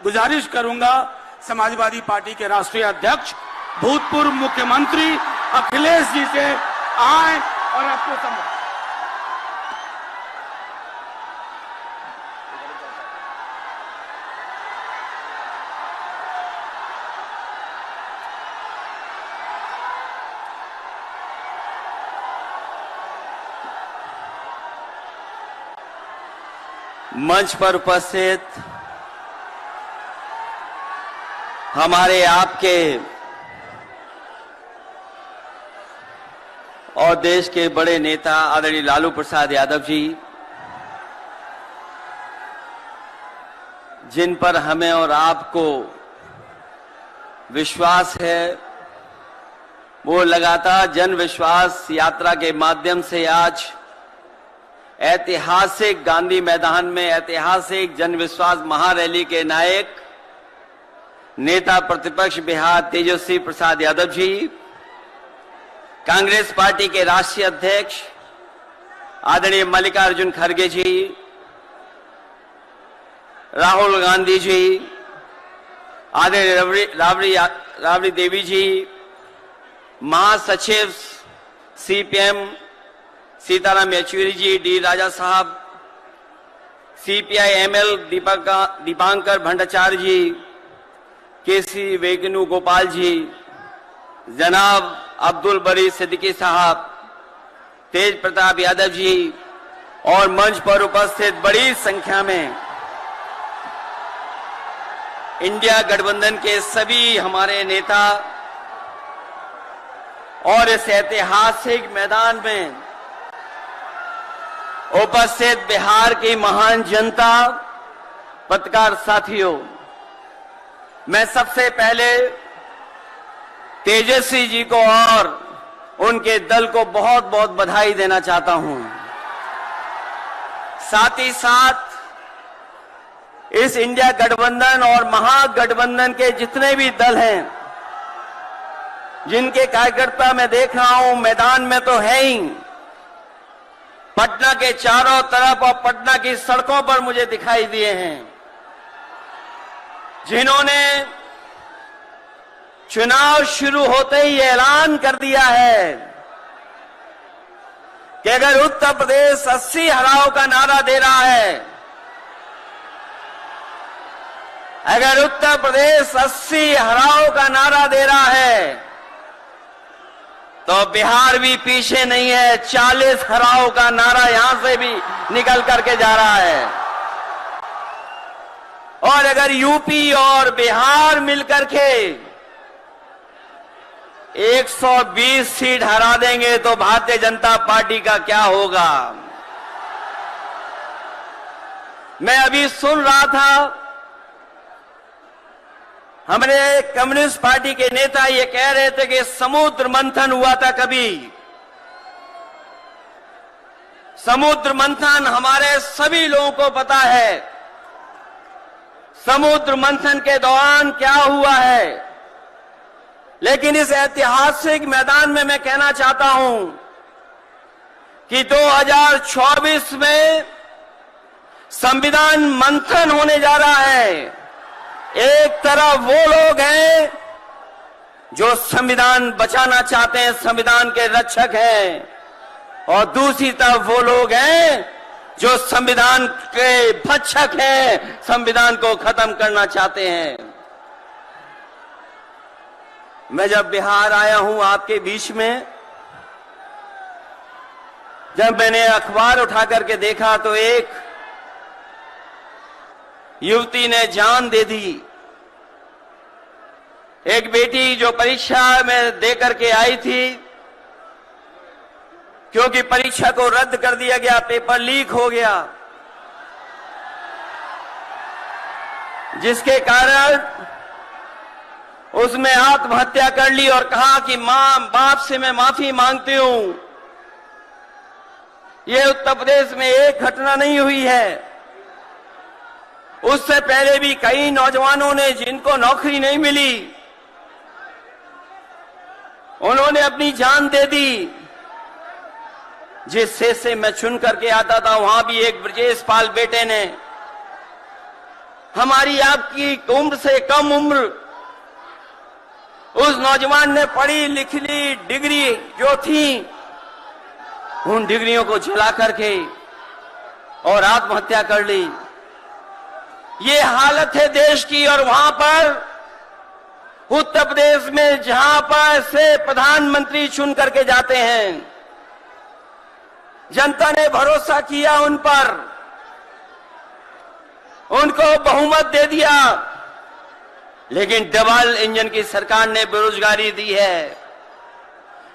गुजारिश करूंगा समाजवादी पार्टी के राष्ट्रीय अध्यक्ष भूतपूर्व मुख्यमंत्री अखिलेश जी से आए और आपको संबोधित। मंच पर उपस्थित हमारे आपके और देश के बड़े नेता आदरणीय लालू प्रसाद यादव जी, जिन पर हमें और आपको विश्वास है, वो लगातार जन विश्वास यात्रा के माध्यम से आज ऐतिहासिक गांधी मैदान में ऐतिहासिक जन विश्वास महारैली के नायक नेता प्रतिपक्ष बिहार तेजस्वी प्रसाद यादव जी, कांग्रेस पार्टी के राष्ट्रीय अध्यक्ष आदरणीय मल्लिकार्जुन खड़गे जी, राहुल गांधी जी, आदरणीय राबड़ी देवी जी, महासचिव सीपीएम सीताराम येचुरी जी, डी राजा साहब, सीपीआई एमएल दीपांकर भट्टाचार्य जी, केसी वेणुगोपाल जी, जनाब अब्दुल बरी सिद्दीकी साहब, तेज प्रताप यादव जी और मंच पर उपस्थित बड़ी संख्या में इंडिया गठबंधन के सभी हमारे नेता और इस ऐतिहासिक मैदान में उपस्थित बिहार की महान जनता, पत्रकार साथियों, मैं सबसे पहले तेजस्वी जी को और उनके दल को बहुत बहुत बधाई देना चाहता हूं। साथ ही साथ इस इंडिया गठबंधन और महागठबंधन के जितने भी दल हैं, जिनके कार्यकर्ता मैं देख रहा हूं मैदान में तो है ही, पटना के चारों तरफ और पटना की सड़कों पर मुझे दिखाई दिए हैं, जिन्होंने चुनाव शुरू होते ही ऐलान कर दिया है कि अगर उत्तर प्रदेश 80 हराओ का नारा दे रहा है, अगर उत्तर प्रदेश 80 हराओ का नारा दे रहा है, तो बिहार भी पीछे नहीं है। 40 हराओ का नारा यहां से भी निकल करके जा रहा है। और अगर यूपी और बिहार मिलकर के 120 सीट हरा देंगे तो भारतीय जनता पार्टी का क्या होगा। मैं अभी सुन रहा था, हमारे कम्युनिस्ट पार्टी के नेता ये कह रहे थे कि समुद्र मंथन हुआ था कभी। समुद्र मंथन हमारे सभी लोगों को पता है, समुद्र मंथन के दौरान क्या हुआ है। लेकिन इस ऐतिहासिक मैदान में मैं कहना चाहता हूं कि 2024 में संविधान मंथन होने जा रहा है। एक तरफ वो लोग हैं जो संविधान बचाना चाहते हैं, संविधान के रक्षक हैं, और दूसरी तरफ वो लोग हैं जो संविधान के भक्षक हैं, संविधान को खत्म करना चाहते हैं। मैं जब बिहार आया हूं आपके बीच में, जब मैंने अखबार उठा करके देखा तो एक युवती ने जान दे दी। एक बेटी जो परीक्षा में दे करके आई थी, क्योंकि परीक्षा को रद्द कर दिया गया, पेपर लीक हो गया, जिसके कारण उसने आत्महत्या कर ली और कहा कि मां बाप से मैं माफी मांगती हूं। यह उत्तर प्रदेश में एक घटना नहीं हुई है, उससे पहले भी कई नौजवानों ने, जिनको नौकरी नहीं मिली, उन्होंने अपनी जान दे दी। जिस से मैं चुन करके आता था, वहां भी एक ब्रजेश पाल बेटे ने हमारी आपकी उम्र से कम उम्र उस नौजवान ने पढ़ी लिख ली डिग्री जो थी, उन डिग्रियों को जला करके और आत्महत्या कर ली। ये हालत है देश की। और वहां पर उत्तर प्रदेश में जहां पर से प्रधानमंत्री चुन करके जाते हैं, जनता ने भरोसा किया उन पर, उनको बहुमत दे दिया, लेकिन डबल इंजन की सरकार ने बेरोजगारी दी है।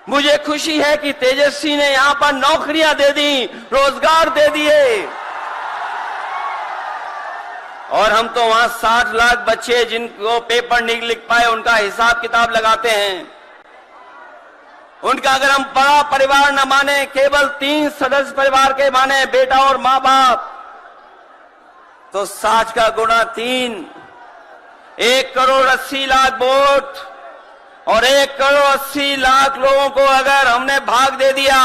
मुझे खुशी है कि तेजस्वी ने यहां पर नौकरियां दे दी, रोजगार दे दिए। और हम तो वहां 60 लाख बच्चे जिनको पेपर नहीं लिख पाए उनका हिसाब किताब लगाते हैं। उनका अगर हम बड़ा परिवार न माने, केवल 3 सदस्य परिवार के माने, बेटा और मां बाप, तो 60 का गुणा 3, 1,80,00,000 वोट और 1,80,00,000 लोगों को अगर हमने भाग दे दिया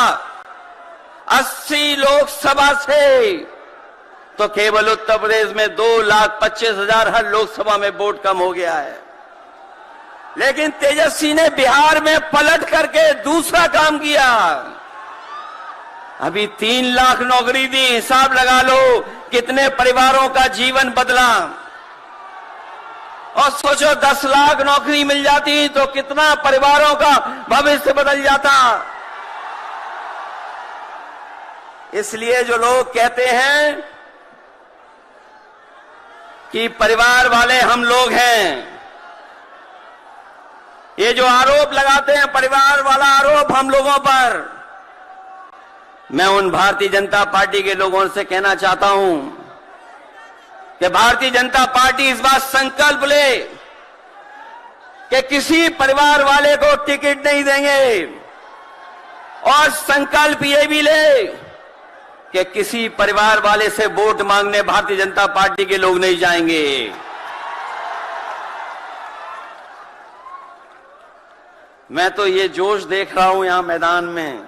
80 लोकसभा से, तो केवल उत्तर प्रदेश में 2,25,000 हर लोकसभा में वोट कम हो गया है। लेकिन तेजस्वी ने बिहार में पलट करके दूसरा काम किया। अभी 3 लाख नौकरी दी, हिसाब लगा लो कितने परिवारों का जीवन बदला। और सोचो 10 लाख नौकरी मिल जाती तो कितना परिवारों का भविष्य बदल जाता। इसलिए जो लोग कहते हैं कि परिवार वाले हम लोग हैं, ये जो आरोप लगाते हैं परिवार वाला आरोप हम लोगों पर, मैं उन भारतीय जनता पार्टी के लोगों से कहना चाहता हूं कि भारतीय जनता पार्टी इस बात संकल्प ले कि किसी परिवार वाले को टिकट नहीं देंगे, और संकल्प ये भी ले कि किसी परिवार वाले से वोट मांगने भारतीय जनता पार्टी के लोग नहीं जाएंगे। मैं तो ये जोश देख रहा हूं यहां मैदान में,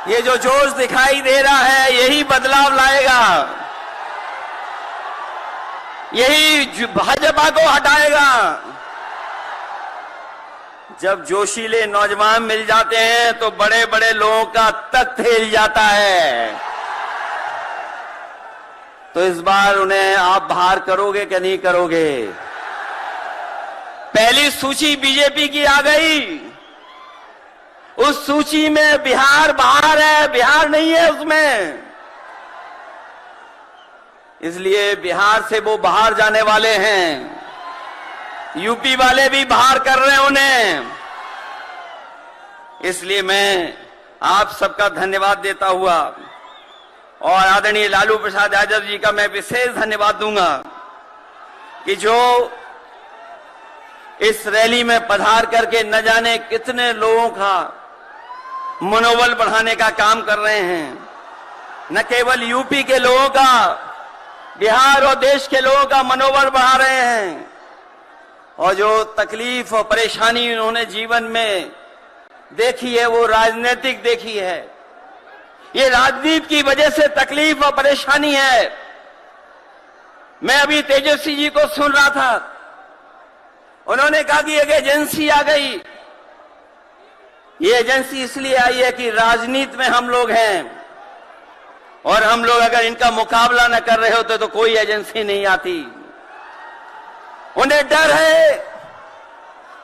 ये जो जोश दिखाई दे रहा है यही बदलाव लाएगा, यही भाजपा को हटाएगा। जब जोशीले नौजवान मिल जाते हैं तो बड़े बड़े लोगों का तख्त हिल जाता है। तो इस बार उन्हें आप बाहर करोगे कि नहीं करोगे? पहली सूची बीजेपी की आ गई, उस सूची में बिहार बाहर है, बिहार नहीं है उसमें। इसलिए बिहार से वो बाहर जाने वाले हैं, यूपी वाले भी बाहर कर रहे हैं उन्हें। इसलिए मैं आप सबका धन्यवाद देता हुआ और आदरणीय लालू प्रसाद यादव जी का मैं विशेष धन्यवाद दूंगा कि जो इस रैली में पधार करके न जाने कितने लोगों का मनोबल बढ़ाने का काम कर रहे हैं। न केवल यूपी के लोगों का, बिहार और देश के लोगों का मनोबल बढ़ा रहे हैं। और जो तकलीफ और परेशानी उन्होंने जीवन में देखी है वो राजनीतिक देखी है। ये राजनीति की वजह से तकलीफ और परेशानी है। मैं अभी तेजस्वी जी को सुन रहा था, उन्होंने कहा कि एक एजेंसी आ गई। ये एजेंसी इसलिए आई है कि राजनीति में हम लोग हैं, और हम लोग अगर इनका मुकाबला न कर रहे होते तो कोई एजेंसी नहीं आती। उन्हें डर है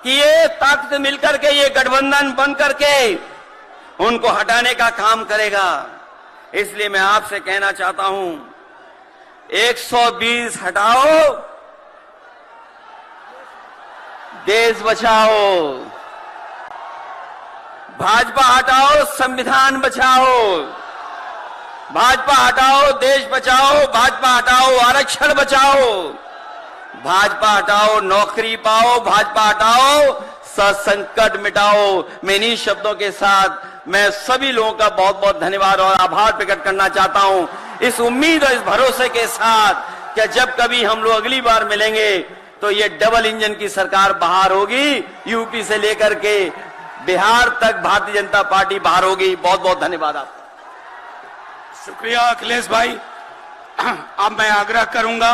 कि ये ताकत मिलकर के, ये गठबंधन बन करके उनको हटाने का काम करेगा। इसलिए मैं आपसे कहना चाहता हूं, 120 हटाओ, देश बचाओ। भाजपा हटाओ, संविधान बचाओ। भाजपा हटाओ, देश बचाओ। भाजपा हटाओ, आरक्षण बचाओ। भाजपा हटाओ, नौकरी पाओ। भाजपा हटाओ, संकट मिटाओ। मैं इन्हीं शब्दों के साथ मैं सभी लोगों का बहुत बहुत धन्यवाद और आभार प्रकट करना चाहता हूं, इस उम्मीद और इस भरोसे के साथ कि जब कभी हम लोग अगली बार मिलेंगे तो ये डबल इंजन की सरकार बाहर होगी, यूपी से लेकर के बिहार तक भारतीय जनता पार्टी बाहर होगी। बहुत बहुत धन्यवाद आपका। शुक्रिया अखिलेश भाई। अब मैं आग्रह करूंगा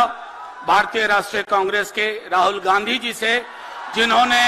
भारतीय राष्ट्रीय कांग्रेस के राहुल गांधी जी से, जिन्होंने